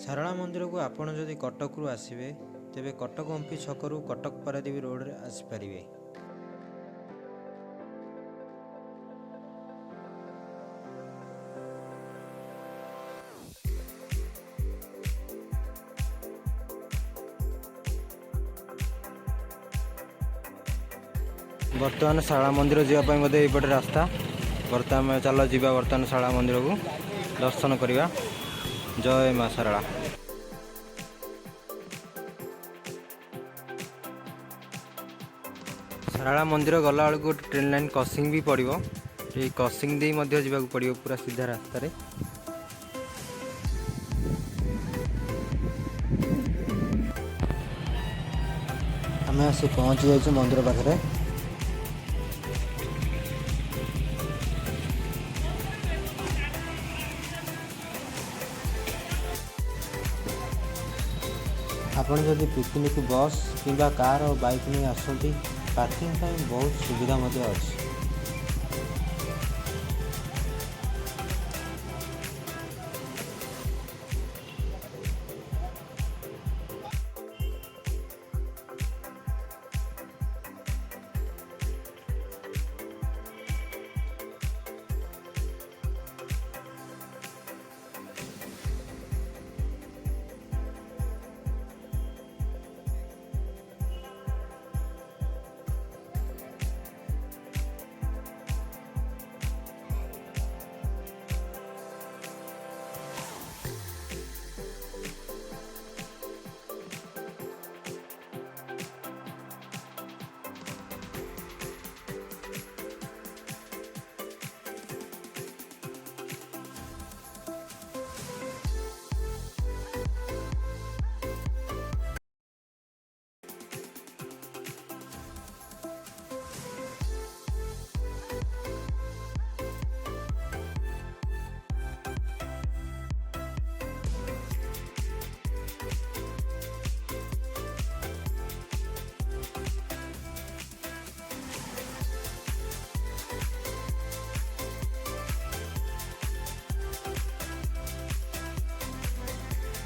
सारला मंदिर को आपण जदि कटक रु आसबे तेबे कटक अंपी छकरू कटक पारादीप रोड रे आसीपारे। बर्तमान शाला मंदिर जावाई बोधे यपटे रास्ता। बर्तमान चल जा बर्तमान शाला मंदिर को दर्शन करवा। जय माँ सारला। सारला मंदिर गला बेलू गोटे ट्रेन लाइन क्रॉसिंग भी पड़ो। ये क्रॉसिंग दे जावाक पड़ो पूरा सीधा रास्ता रे। आम आसी पहुँची जाइए मंदिर पाखे। आपन जदि पिकनिक बस किंबा कार और बाइक नहीं आसती पार्किंग बहुत सुविधा अच्छी।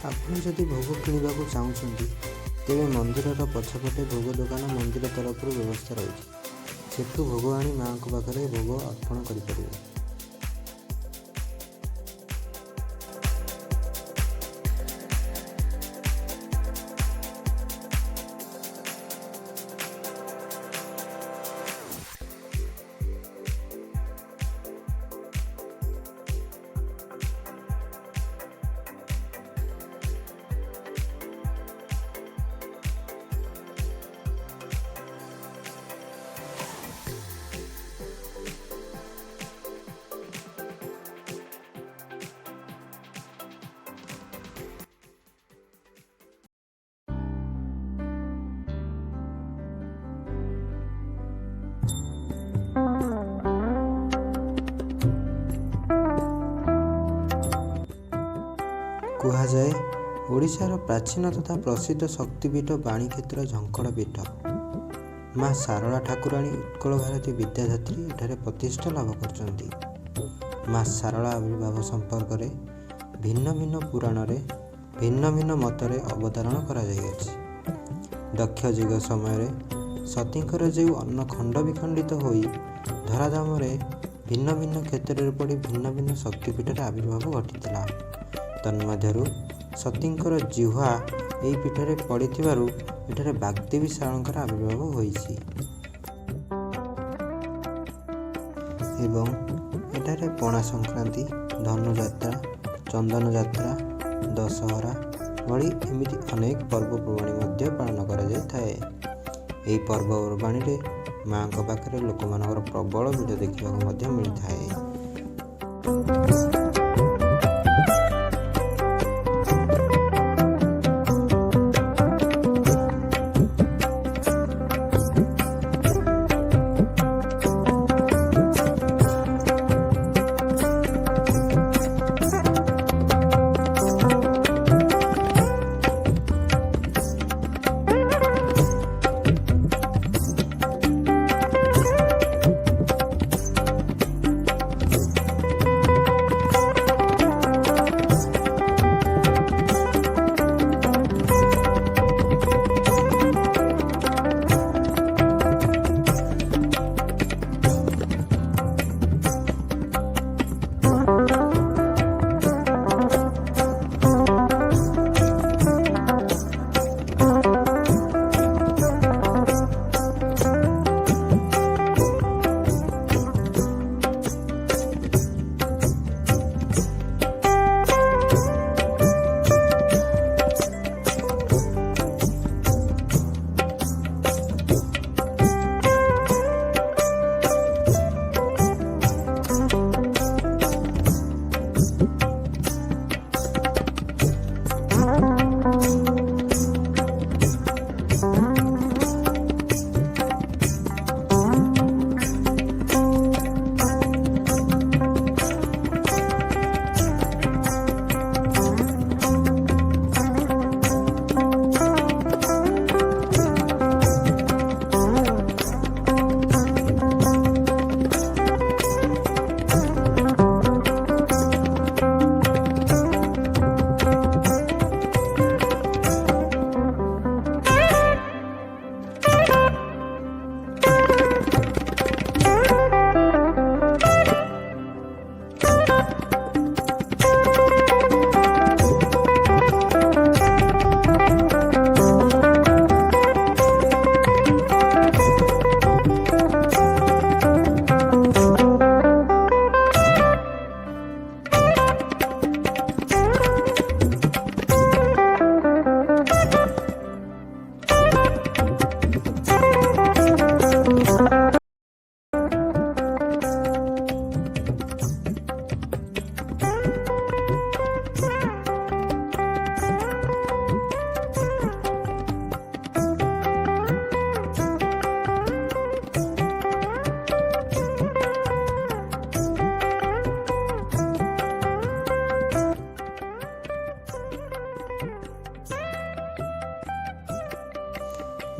आपन जदि भोग किणवा को चाहूँगी तेरे मंदिर पछपटे भोग दुकान मंदिर तरफ व्यवस्था रही। सेठू भोग आनी माँ को पाखे भोग अर्पण करें। कहुए ओडिशार प्राचीन तथा प्रसिद्ध शक्तिपीठ बाणी क्षेत्र झंकड़ पीठ माँ सारला ठाकुराणी उत्कल भारती विद्याधात्री एठारे प्रतिष्ठा लाभ कर। माँ सारला आविर्भाव संपर्क में भिन्न भिन्न पुराण रे भिन्न भिन्न मतरे अवतारण करा दक्ष युग समय सतींकर जो अन्न खंड विखंडित होई धराधाम भिन्न भिन्न क्षेत्र में पड़ी भिन्न भिन्न शक्तिपीठ आविर्भाव घटीला। तन्मध्यरु सतींकर जिह्वा यही पीठरे पड़िथिबारु एठारे बागदेवी शारंकर आविर्भाव होईछि एवं एठारे पणा संक्रांति, धनुयात्रा, चंदन यात्रा, दशहरा भली एमिति अनेक पर्वपर्वाणी मध्य पालन करा जाय थाए। एही पर्वपर्वाणी रे माँ को पाखरे लोकमानकर प्रबल भिड़ देखा मध्य मिलता है।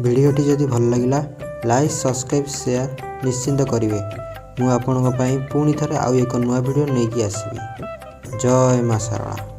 भिडियोटी जदि भल लगिला लाइक सब्सक्राइब शेयर निश्चिंत करेंगे। मु आपंक पुणी थे आउ एक नुआ भिडियो नहीं आसबि। जय मां सारला।